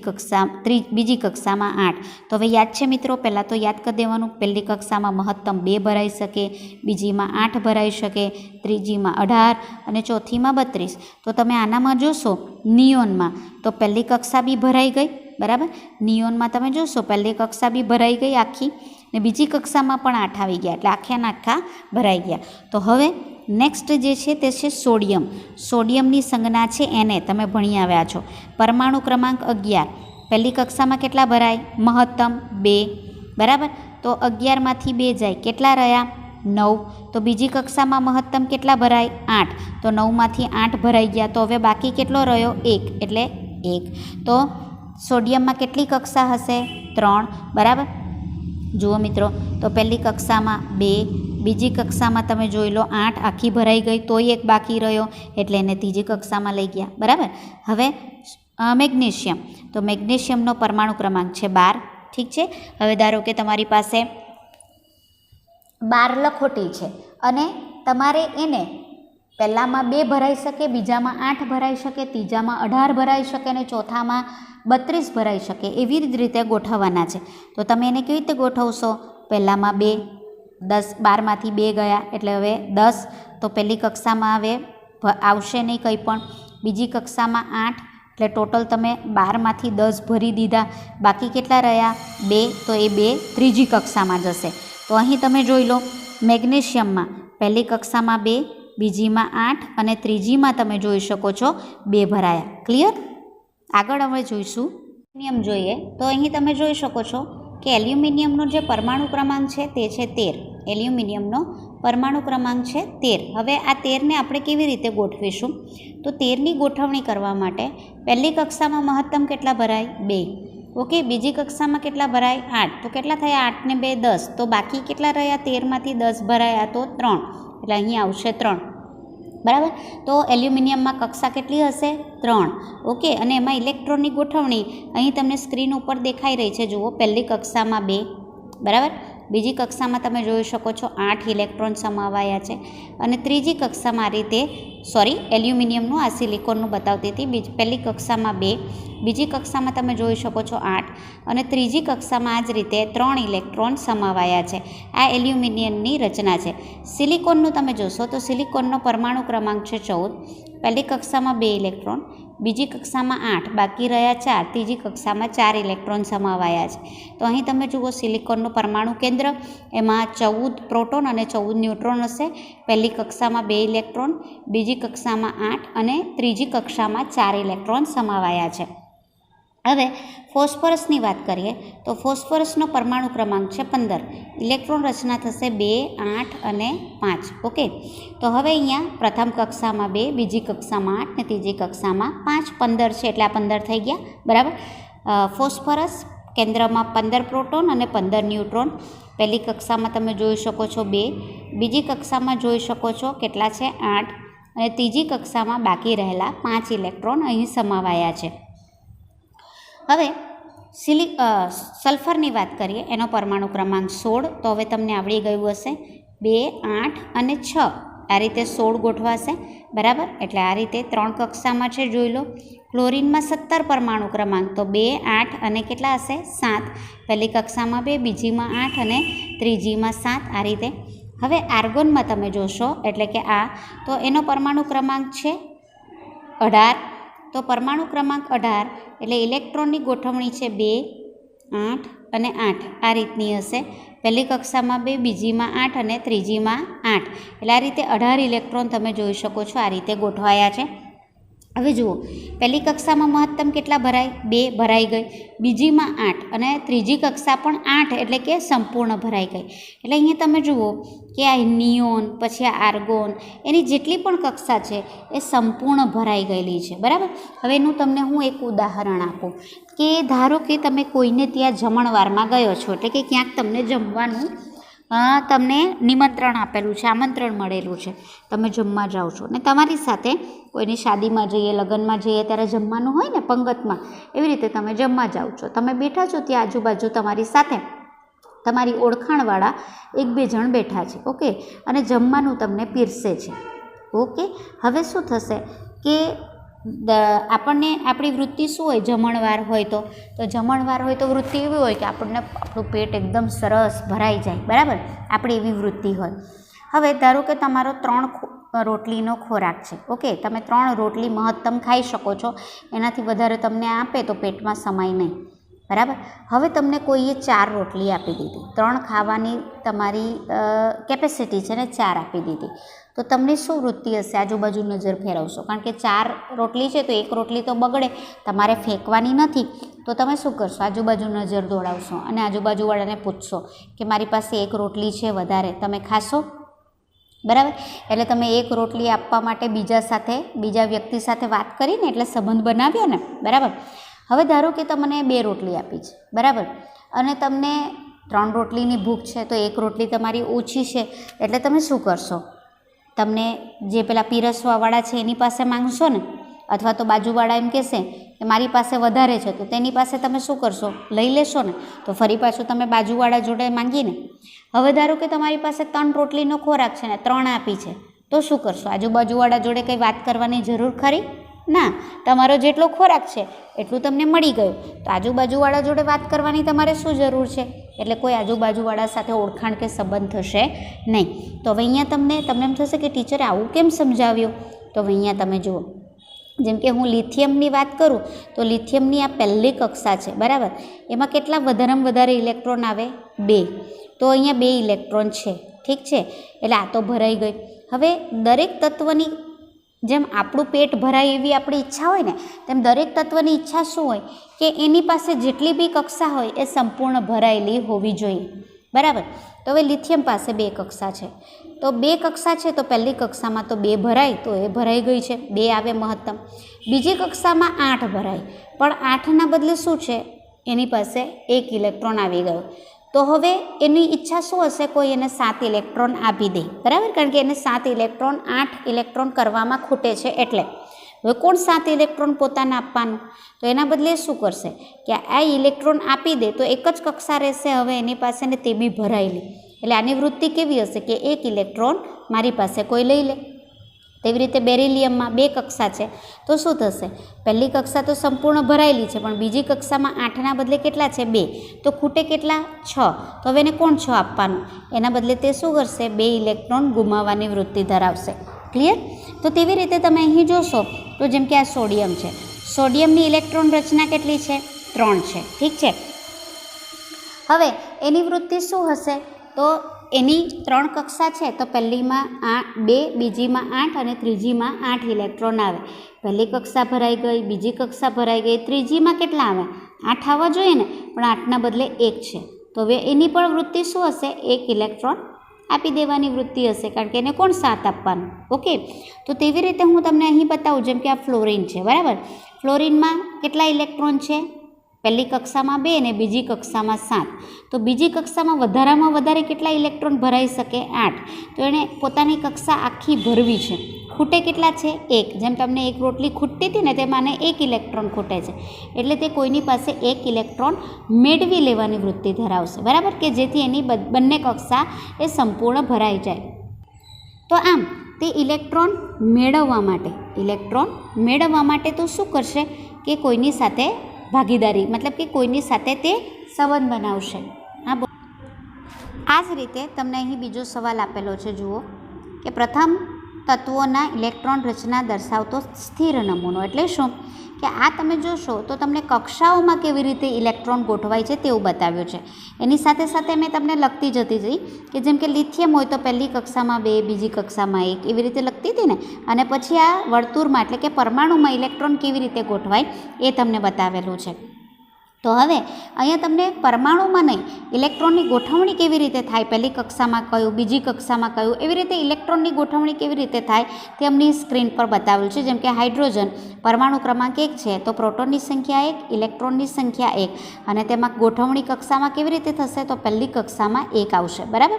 કક્ષામાં 8. તો હવે યાદ છે મિત્રો? પહેલાં તો યાદ કરી દેવાનું. પહેલી કક્ષામાં મહત્તમ 2 ભરાઈ શકે, બીજીમાં 8 ભરાઈ શકે, ત્રીજીમાં 18 અને ચોથીમાં 32. તો તમે આનામાં જોશો નિયોનમાં તો પહેલી કક્ષા બી ભરાઈ ગઈ. બરાબર. નિયોનમાં તમે જોશો પહેલી કક્ષા બી ભરાઈ ગઈ આખી ને બીજી કક્ષામાં પણ 8 આવી ગયા. એટલે આખેના આખા ભરાઈ ગયા. તો હવે નેક્સ્ટ જે છે તે છે સોડિયમ. સોડિયમની સંજ્ઞા છે એને તમે ભણી આવ્યા છો. પરમાણુ ક્રમાંક 11. પહેલી કક્ષામાં કેટલા ભરાય? મહત્તમ 2. બરાબર. તો 11માંથી 2 જાય કેટલા રહ્યા? 9. તો બીજી કક્ષામાં મહત્તમ કેટલા ભરાય? 8. તો 9માંથી 8 ભરાઈ ગયા. તો હવે બાકી કેટલો રહ્યો? 1. એટલે 1. તો સોડિયમમાં કેટલી કક્ષા હશે? 3. બરાબર. જુઓ મિત્રો. તો પહેલી કક્ષામાં 2, બીજી કક્ષામાં તમે જોઈ લો 8 આખી ભરાઈ ગઈ, તોય 1 બાકી રહ્યો એટલે એને ત્રીજી કક્ષામાં લઈ ગયા. બરાબર. હવે મેગ્નેશિયમ. તો મેગ્નેશિયમનો પરમાણુ ક્રમાંક છે 12. ઠીક છે. હવે ધારો કે તમારી પાસે 12 લખોટી છે અને તમારે એને પહેલામાં 2 ભરાઈ શકે, બીજામાં 8 ભરાઈ શકે, ત્રીજામાં 18 ભરાઈ શકે અને ચોથામાં 32 ભરાઈ શકે. એવી જ રીતે ગોઠવવાના છે. તો તમે એને કેવી રીતે ગોઠવશો? પહેલામાં 2, 10, 12માંથી 2 ગયા એટલે હવે 10. તો પહેલી કક્ષામાં હવે આવશે નહીં કંઈ પણ. બીજી કક્ષામાં 8 એટલે ટોટલ તમે 12માંથી 10 ભરી દીધા. બાકી કેટલા રહ્યા? 2. તો એ 2 ત્રીજી કક્ષામાં જશે. તો અહીં તમે જોઈ લો, મેગ્નેશિયમમાં પહેલી કક્ષામાં 2, બીજીમાં 8 અને ત્રીજીમાં તમે જોઈ શકો છો 2 ભરાયા. ક્લિયર? આગળ હવે જોઈશું એલ્યુમિનિયમ જોઈએ. તો અહીં તમે જોઈ શકો છો કે એલ્યુમિનિયમનો જે પરમાણુ ક્રમાંક છે તે છે 13. એલ્યુમિનિયમનો પરમાણુ ક્રમાંક છે 13. હવે આ 13ને આપણે કેવી રીતે ગોઠવીશું? તો 13ની ગોઠવણી કરવા માટે પહેલી કક્ષામાં મહત્તમ કેટલા ભરાય? 2. ઓકે. બીજી કક્ષામાં કેટલા ભરાય? 8. તો કેટલા થયા? 8 ને 2 10. તો બાકી કેટલા રહ્યા? 13માંથી 10 ભરાયા તો 3. એટલે અહીં આવશે 3. બરાબર. તો એલ્યુમિનિયમમાં કક્ષા કેટલી હશે? 3. ઓકે. અને એમાં ઇલેક્ટ્રોનની ગોઠવણી અહીં તમને સ્ક્રીન ઉપર દેખાઈ રહી છે. જુઓ, પહેલી કક્ષામાં 2, બરાબર. બીજી કક્ષામાં તમે જોઈ શકો છો 8 ઇલેક્ટ્રોન સમાવાયા છે. અને ત્રીજી કક્ષામાં આ રીતે, એલ્યુમિનિયમનું આ સિલિકોનનું બતાવતી હતી. પહેલી કક્ષામાં 2, બીજી કક્ષામાં તમે જોઈ શકો છો 8 અને ત્રીજી કક્ષામાં આ જ રીતે 3 ઇલેક્ટ્રોન સમાવાયા છે. આ એલ્યુમિનિયમની રચના છે. સિલિકોનનું તમે જોશો તો સિલિકોનનો પરમાણુ ક્રમાંક છે 14. પહેલી કક્ષામાં 2 ઇલેક્ટ્રોન, બીજી કક્ષામાં 8, બાકી રહ્યા 4, ત્રીજી કક્ષામાં 4 ઇલેક્ટ્રોન સમાવાયા છે. તો અહીં તમે જુઓ, સિલિકોનનું પરમાણુ કેન્દ્ર, એમાં 14 પ્રોટોન અને 14 ન્યુટ્રોન હશે. પહેલી કક્ષામાં 2 ઇલેક્ટ્રોન, બીજી કક્ષામાં 8 અને ત્રીજી કક્ષામાં 4 ઇલેક્ટ્રોન સમાવાયા છે. હવે ફોસ્ફરસની વાત કરીએ તો ફોસ્ફરસનો પરમાણુ ક્રમાંક છે 15. ઇલેક્ટ્રોન રચના થશે 2, 8 અને 5. ઓકે. તો હવે અહીંયા પ્રથમ કક્ષામાં 2, બીજી કક્ષામાં 8 અને ત્રીજી કક્ષામાં 5, 15 છે એટલે આ 15 થઈ ગયા. બરાબર. ફોસ્ફરસ કેન્દ્રમાં 15 પ્રોટોન અને 15 ન્યુટ્રોન. પહેલી કક્ષામાં તમે જોઈ શકો છો 2, બીજી કક્ષામાં જોઈ શકો છો કેટલા છે? 8 અને ત્રીજી કક્ષામાં બાકી રહેલા 5 ઇલેક્ટ્રોન અહીં સમાવાયા છે. હવે સલ્ફરની વાત કરીએ, એનો પરમાણુ ક્રમાંક 16. તો હવે તમને આવડી ગયું હશે. 2, 8 અને 6 આ રીતે 16 ગોઠવાશે. બરાબર. એટલે આ રીતે 3 કક્ષામાં છે, જોઈ લો. ક્લોરીનમાં 17 પરમાણુ ક્રમાંક. તો 2, 8 અને કેટલા હશે? 7. પહેલી કક્ષામાં 2, બીજીમાં 8 અને ત્રીજીમાં 7 આ રીતે. હવે આર્ગોનમાં તમે જોશો એટલે કે આ, તો એનો પરમાણુ ક્રમાંક છે 18. તો પરમાણુ ક્રમાંક 18 એટલે ઇલેક્ટ્રોનની ગોઠવણી છે 2, 8 અને 8 આ રીતની હશે. પહેલી કક્ષામાં 2, બીજીમાં 8 અને ત્રીજીમાં 8. એટલે આ રીતે 18 ઇલેક્ટ્રોન તમે જોઈ શકો છો આ રીતે ગોઠવાયા છે. હવે જુઓ, પહેલી કક્ષામાં મહત્તમ કેટલા ભરાય? 2 ભરાઈ ગઈ. બીજીમાં 8 અને ત્રીજી કક્ષા પણ 8 એટલે કે સંપૂર્ણ ભરાઈ ગઈ. એટલે અહીંયા તમે જુઓ કે આ નિયોન, પછી આ આર્ગોન, એની જેટલી પણ કક્ષા છે એ સંપૂર્ણ ભરાઈ ગયેલી છે. બરાબર. હવે એનું તમને હું એક ઉદાહરણ આપું કે ધારો કે તમે કોઈને ત્યાં જમણવારમાં ગયો છો, એટલે કે ક્યાંક તમને જમવાનું તમને નિમંત્રણ આપેલું છે, આમંત્રણ મળેલું છે, તમે જમવા જાઓ છો ને તમારી સાથે કોઈની શાદીમાં જઈએ, લગ્નમાં જઈએ ત્યારે જમવાનું હોય ને પંગતમાં, એવી રીતે તમે જમવા જાઓ છો. તમે બેઠા છો, ત્યાં આજુબાજુ તમારી સાથે તમારી ઓળખાણવાળા 1-2 જણ બેઠા છે. ઓકે. અને જમવાનું તમને પીરસે છે. ઓકે. હવે શું થશે કે આપણને આપણી વૃત્તિ શું હોય? જમણવાર હોય તો જમણવાર હોય તો વૃત્તિ એવી હોય કે આપણને આપણું પેટ એકદમ સરસ ભરાઈ જાય. બરાબર. આપણી એવી વૃત્તિ હોય. હવે ધારો કે તમારો 3 રોટલીનો ખોરાક છે. ઓકે. તમે 3 રોટલી મહત્તમ ખાઈ શકો છો, એનાથી વધારે તમને આપે તો પેટમાં સમાય નહીં. બરાબર. હવે તમને કોઈએ 4 રોટલી આપી દીધી, 3 ખાવાની તમારી કેપેસિટી છે ને 4 આપી દીધી, તો તમને શું વૃત્તિ હશે? આજુબાજુ નજર ફેરવશો, કારણ કે 4 રોટલી છે તો 1 રોટલી તો બગડે, તમારે ફેંકવાની નથી. તો તમે શું કરશો? આજુબાજુ નજર દોડાવશો અને આજુબાજુવાળાને પૂછશો કે મારી પાસે 1 રોટલી છે વધારે, તમે ખાશો? બરાબર. એટલે તમે 1 રોટલી આપવા માટે બીજા વ્યક્તિ સાથે વાત કરીને એટલે સંબંધ બનાવ્યો ને. બરાબર. હવે ધારો કે તમને 2 રોટલી આપી છે. બરાબર. અને તમને 3 રોટલીની ભૂખ છે તો 1 રોટલી તમારી ઓછી છે, એટલે તમે શું કરશો? તમને જે પેલા પીરસવાવાળા છે એની પાસે માંગશો ને, અથવા તો બાજુવાળા એમ કહેશે કે મારી પાસે વધારે છે તો તેની પાસે તમે શું કરશો? લઈ લેશો ને. તો ફરી પાછું તમે બાજુવાળા જોડે માંગીને. હવે ધારો કે તમારી પાસે 3 રોટલીનો ખોરાક છે ને 3 આપી છે, તો શું કરશો? આજુબાજુવાળા જોડે કંઈ વાત કરવાની જરૂર ખરી? ના, તમારો જેટલો ખોરાક છે એટલું તમને મળી ગયું, તો આજુબાજુવાળા જોડે વાત કરવાની તમારે શું જરૂર છે? એટલે કોઈ આજુબાજુવાળા સાથે ઓળખાણ કે સંબંધ થશે નહીં. તો હવે અહીંયા તમને એમ થશે કે ટીચરે આવું કેમ સમજાવ્યું? તો હવે અહીંયા તમે જુઓ, જેમ કે હું લિથિયમની વાત કરું તો લિથિયમની આ પહેલી કક્ષા છે, બરાબર. એમાં કેટલા વધારેમાં વધારે ઇલેક્ટ્રોન આવે? 2. તો અહીંયા 2 ઇલેક્ટ્રોન છે, ઠીક છે. એટલે આ તો ભરાઈ ગઈ. હવે દરેક તત્વની જેમ આપણું પેટ ભરાય એવી આપણી ઈચ્છા હોય ને, તેમ દરેક તત્વની ઈચ્છા શું હોય કે એની પાસે જેટલી બી કક્ષા હોય એ સંપૂર્ણ ભરાયેલી હોવી જોઈએ, બરાબર. તો હવે લિથિયમ પાસે 2 કક્ષા છે, તો 2 કક્ષા છે, તો પહેલી કક્ષામાં તો 2 ભરાય, તો એ ભરાઈ ગઈ છે, 2 આવે મહત્તમ. બીજી કક્ષામાં 8 ભરાય, પણ 8ના બદલે શું છે? એની પાસે 1 ઇલેક્ટ્રોન આવી ગયો. તો હવે એની ઈચ્છા શું હશે? કોઈ એને 7 ઇલેક્ટ્રોન આપી દે, બરાબર, કારણ કે એને 7 ઇલેક્ટ્રોન 8 ઇલેક્ટ્રોન કરવામાં ખૂટે છે. એટલે હવે કોણ 7 ઇલેક્ટ્રોન પોતાને આપવાનું? તો એના બદલે શું કરશે કે આ ઇલેક્ટ્રોન આપી દે, તો એક જ કક્ષા રહેશે હવે એની પાસે, ને તે બી ભરાયેલી. એટલે આની વૃત્તિ કેવી હશે કે 1 ઇલેક્ટ્રોન મારી પાસે કોઈ લઈ લે. તેવી રીતે બેરિલિયમમાં 2 કક્ષા છે, તો શું થશે? પહેલી કક્ષા તો સંપૂર્ણ ભરાયેલી છે, પણ બીજી કક્ષામાં 8ના બદલે કેટલા છે? 2. તો ખૂટે કેટલા? 6. તો હવે એને કોણ 6 આપવાનું? એના બદલે તે શું કરશે? 2 ઇલેક્ટ્રોન ગુમાવવાની વૃત્તિ ધરાવશે. ક્લિયર? તો તેવી રીતે તમે અહીં જોશો તો જેમ કે આ સોડિયમ છે, સોડિયમની ઇલેક્ટ્રોન રચના કેટલી છે? 3 છે, ઠીક છે. હવે એની વૃત્તિ શું હશે? તો એની 3 કક્ષા છે, તો પહેલીમાં 2, બીજીમાં 8 અને ત્રીજીમાં 8 ઇલેક્ટ્રોન આવે. પહેલી કક્ષા ભરાઈ ગઈ, બીજી કક્ષા ભરાઈ ગઈ, ત્રીજીમાં કેટલા આવે? 8 આવવા જોઈએ ને, પણ 8ના બદલે 1 છે. તો હવે એની પણ વૃત્તિ શું હશે? 1 ઇલેક્ટ્રોન આપી દેવાની વૃત્તિ હશે, કારણ કે એને કોણ 7 આપવાનું? ઓકે. તો તેવી રીતે હું તમને અહીં બતાવું, જેમ કે આ ફ્લોરિન છે, બરાબર. ફ્લોરિનમાં કેટલા ઇલેક્ટ્રોન છે? પહેલી કક્ષામાં 2 અને બીજી કક્ષામાં 7. તો બીજી કક્ષામાં વધારામાં વધારે કેટલા ઇલેક્ટ્રોન ભરાઈ શકે? 8. તો એણે પોતાની કક્ષા આખી ભરવી છે. ખૂટે કેટલા છે? 1. જેમ તમને એક રોટલી ખૂટતી હતી ને, તેમાં 1 ઇલેક્ટ્રોન ખૂટે છે, એટલે તે કોઈની પાસે 1 ઇલેક્ટ્રોન મેળવી લેવાની વૃત્તિ ધરાવશે, બરાબર, કે જેથી એની બંને કક્ષા એ સંપૂર્ણ ભરાઈ જાય. તો આમ તે ઇલેક્ટ્રોન મેળવવા માટે તો શું કરશે કે કોઈની સાથે ભાગીદારી, મતલબ કે કોઈની સાથે તે સંબંધ બનાવશે. હા, આ જ રીતે તમને અહીં બીજો સવાલ આપેલો છે, જુઓ કે પ્રથમ તત્વોના ઇલેક્ટ્રોન રચના દર્શાવતો સ્થિર નમૂનો. એટલે શું કે આ તમે જોશો તો તમને કક્ષાઓમાં કેવી રીતે ઇલેક્ટ્રોન ગોઠવાય છે તેવું બતાવ્યું છે. એની સાથે સાથે મેં તમને લખતી જતી હતી કે જેમ કે લિથિયમ હોય તો પહેલી કક્ષામાં 2, બીજી કક્ષામાં 1, એવી રીતે લખતી હતી ને, અને પછી આ વર્તુળમાં એટલે કે પરમાણુમાં ઇલેક્ટ્રોન કેવી રીતે ગોઠવાય એ તમને બતાવેલું છે. તો હવે અહીંયા તમને પરમાણુમાં નહીં, ઇલેક્ટ્રોનની ગોઠવણી કેવી રીતે થાય, પહેલી કક્ષામાં કયું, બીજી કક્ષામાં કયું, એવી રીતે ઇલેક્ટ્રોનની ગોઠવણી કેવી રીતે થાય તે અમને સ્ક્રીન પર બતાવેલું છે. જેમ કે હાઇડ્રોજન પરમાણુ ક્રમાંક 1 છે, તો પ્રોટોનની સંખ્યા 1, ઇલેક્ટ્રોનની સંખ્યા 1, અને તેમાં ગોઠવણી કક્ષામાં કેવી રીતે થશે? તો પહેલી કક્ષામાં 1 આવશે, બરાબર.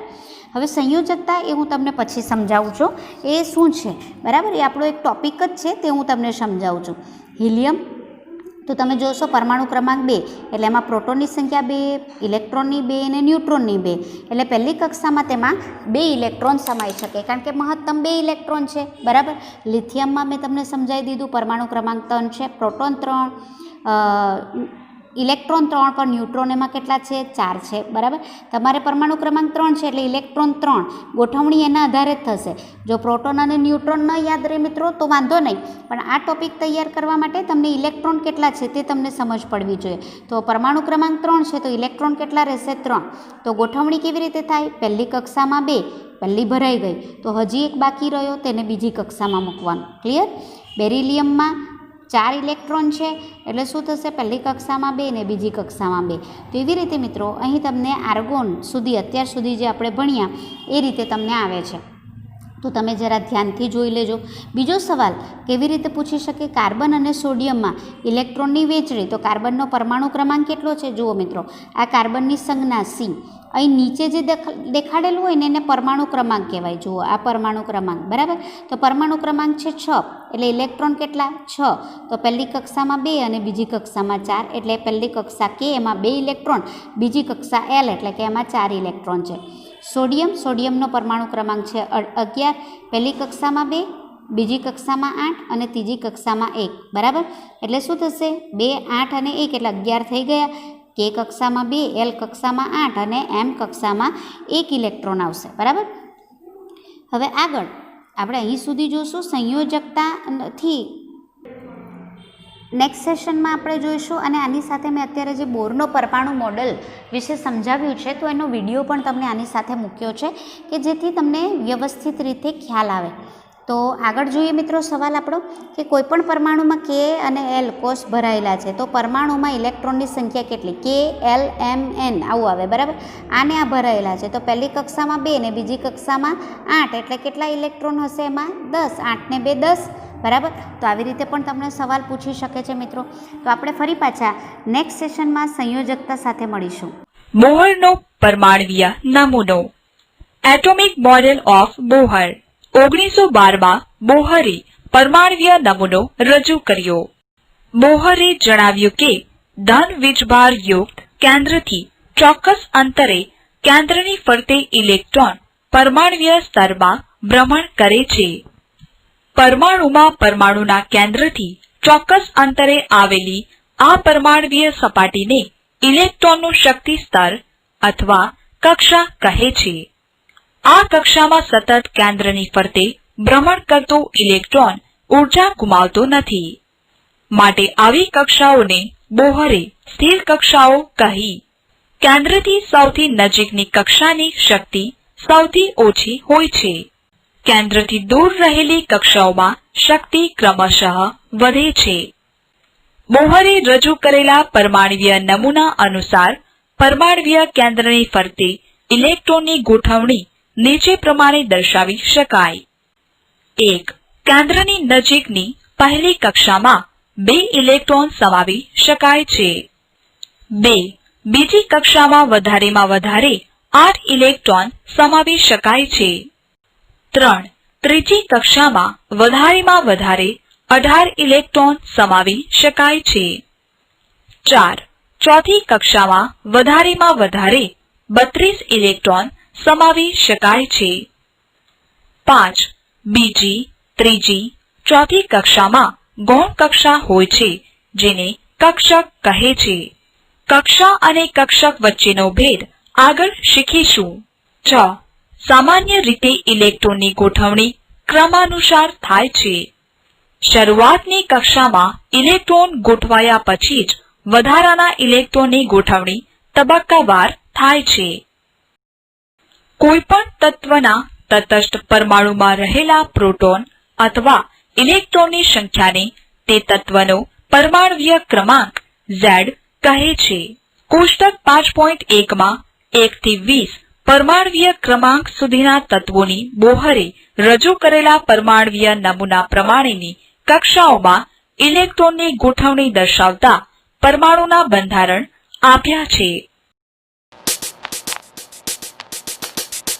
હવે સંયોજકતા એ હું તમને પછી સમજાવું છું એ શું છે, બરાબર. એ આપણો એક ટોપિક જ છે, તે હું તમને સમજાવું છું. હિલિયમ તો તમે જોશો પરમાણુ ક્રમાંક 2, એટલે એમાં પ્રોટોનની સંખ્યા 2, ઇલેક્ટ્રોનની 2 અને ન્યુટ્રોનની 2, એટલે પહેલી કક્ષામાં તેમાં 2 ઇલેક્ટ્રોન સમાઈ શકે, કારણ કે મહત્તમ 2 ઇલેક્ટ્રોન છે, બરાબર. લિથિયમમાં મેં તમને સમજાવી દીધું, પરમાણુ ક્રમાંક 3 છે, પ્રોટોન 3, ઇલેક્ટ્રોન 3, પણ ન્યુટ્રોન એમાં કેટલા છે? 4 છે, બરાબર. તમારે પરમાણુ ક્રમાંક 3 છે એટલે ઇલેક્ટ્રોન 3, ગોઠવણી એના આધારે જ થશે. જો પ્રોટોન અને ન્યુટ્રોન ન યાદ રહે મિત્રો તો વાંધો નહીં, પણ આ ટોપિક તૈયાર કરવા માટે તમને ઇલેક્ટ્રોન કેટલા છે તે તમને સમજ પડવી જોઈએ. તો પરમાણુ ક્રમાંક 3 છે તો ઇલેક્ટ્રોન કેટલા રહેશે? 3. તો ગોઠવણી કેવી રીતે થાય? પહેલી કક્ષામાં 2, પહેલી ભરાઈ ગઈ, તો હજી એક બાકી રહ્યો, તેને બીજી કક્ષામાં મૂકવાનું. ક્લિયર? બેરિલિયમમાં 4 ઇલેક્ટ્રોન છે, એટલે શું થશે? પહેલી કક્ષામાં 2 ને બીજી કક્ષામાં 2. તો એવી રીતે મિત્રો અહીં તમને આર્ગોન સુધી અત્યાર સુધી જે આપણે ભણ્યા એ રીતે તમને આવે છે, તો તમે જરા ધ્યાનથી જોઈ લેજો. બીજો સવાલ કેવી રીતે પૂછી શકે? કાર્બન અને સોડિયમમાં ઇલેક્ટ્રોનની વહેંચણી. તો કાર્બનનો પરમાણુ ક્રમાંક કેટલો છે? જુઓ મિત્રો, આ કાર્બનની સંજ્ઞા C, અહીં નીચે જે દેખાડેલું હોય ને એને પરમાણુ ક્રમાંક કહેવાય. જુઓ આ પરમાણુ ક્રમાંક, બરાબર. તો પરમાણુ ક્રમાંક છે 6, એટલે ઇલેક્ટ્રોન કેટલા? 6. તો પહેલી કક્ષામાં 2 અને બીજી કક્ષામાં 4, એટલે પહેલી કક્ષા K એમાં 2 ઇલેક્ટ્રોન, બીજી કક્ષા L એટલે કે એમાં 4 ઇલેક્ટ્રોન છે. સોડિયમનો પરમાણુ ક્રમાંક છે 11, પહેલી કક્ષામાં 2, બીજી કક્ષામાં 8 અને ત્રીજી કક્ષામાં 1, બરાબર. એટલે શું થશે? 2, 8 અને 1 એટલે 11 થઈ ગયા. કે કક્ષામાં 2, એલ કક્ષામાં 8 અને એમ કક્ષામાં 1 ઇલેક્ટ્રોન આવશે, બરાબર. હવે આગળ આપણે અહીં સુધી જોઈશું સંયોજકતાથી. નેક્સ્ટ સેશનમાં આપણે જોઈશું અને આની સાથે મેં અત્યારે જે બોરનો પરમાણુ મોડલ વિશે સમજાવ્યું છે તો એનો વિડીયો પણ તમને આની સાથે મૂક્યો છે કે જેથી તમને વ્યવસ્થિત રીતે ખ્યાલ આવે. તો આગળ જોઈએ મિત્રો સવાલ આપણો કે કોઈપણ પરમાણુમાં કે અને એલ કોષ ભરાયેલા છે તો પરમાણુમાં ઇલેક્ટ્રોનની સંખ્યા કેટલી? કે એલ એમ એન આવું આવે, બરાબર. આને આ ભરાયેલા છે તો પહેલી કક્ષામાં 2 ને બીજી કક્ષામાં 8 એટલે કેટલા ઇલેક્ટ્રોન હશે એમાં? 10. 8 ને 2 10, બરાબર. તો આવી રીતે પણ તમને સવાલ પૂછી શકે છે મિત્રો. તો આપણે ફરી પાછા નેક્સ્ટ સેશનમાં સંયોજકતા સાથે મળીશું. બોહરનો પરમાણવીય નમૂનો. Atomic model of Bohr. 1912માં બોહરે પરમાણવીય નમૂનો રજૂ કર્યો. બોહરે જણાવ્યું કે ધન વીજભાર યુક્ત કેન્દ્રથી ચોક્કસ અંતરે કેન્દ્રની ફરતે ઇલેક્ટ્રોન પરમાણવીય સ્તરમાં ભ્રમણ કરે છે. પરમાણુમાં પરમાણુના કેન્દ્રથી ચોક્કસ અંતરે આવેલી આ પરમાણવીય સપાટીને ઇલેક્ટ્રોનનું શક્તિ સ્તર અથવા કક્ષા કહે છે. આ કક્ષામાં સતત કેન્દ્રની ફરતે ભ્રમણ કરતો ઇલેક્ટ્રોન ઉર્જા ગુમાવતો નથી. માટે આવી કક્ષાઓને બોહરે સ્થિર કક્ષાઓ કહી. કેન્દ્રથી સૌથી નજીકની કક્ષાની શક્તિ સૌથી ઓછી હોય છે. કેન્દ્રથી દૂર રહેલી કક્ષાઓમાં શક્તિ ક્રમશઃ વધે છે. બોહરે રજૂ કરેલા પરમાણવીય નમૂના અનુસાર પરમાણવીય કેન્દ્રની ફરતે ઇલેક્ટ્રોનની ગોઠવણી નીચે પ્રમાણે દર્શાવી શકાય. 1. કેન્દ્રની નજીકની પહેલી કક્ષામાં 2 ઇલેક્ટ્રોન સમાવી શકાય છે. 2. બીજી કક્ષામાં વધારેમાં વધારે 8 ઇલેક્ટ્રોન સમાવી શકાય છે. 3. ત્રીજી કક્ષામાં વધારેમાં વધારે 18 ઇલેક્ટ્રોન સમાવી શકાય છે. 4. ચોથી કક્ષામાં વધારેમાં વધારે 32 ઇલેક્ટ્રોન સમાવી શકાય છે. 5. બીજી, ત્રીજી, ચોથી કક્ષામાં ગૌણ કક્ષા હોય છે જેને કક્ષક કહે છે. કક્ષા અને કક્ષક વચ્ચેનો ભેદ આગળ શીખીશું. 6. સામાન્ય રીતે ઇલેક્ટ્રોનની ગોઠવણી ક્રમાનુસાર થાય છે. શરૂઆતની કક્ષામાં ઇલેક્ટ્રોન ગોઠવાયા પછી જ વધારાના ઇલેક્ટ્રોનની ગોઠવણી તબક્કાવાર થાય છે. કોઈપણ તત્વના તટસ્થ પરમાણુમાં રહેલા પ્રોટોન અથવા ઇલેક્ટ્રોનની સંખ્યાને તે તત્વનો પરમાણવીય ક્રમાંક Z કહે છે. કોષ્ટક 5.1માં 1 થી 20 પરમાણવીય ક્રમાંક સુધીના તત્વોની બોહરે રજૂ કરેલા પરમાણવીય નમૂના પ્રમાણેની કક્ષાઓમાં ઇલેક્ટ્રોનની ગોઠવણી દર્શાવતા પરમાણુના બંધારણ આપ્યા છે.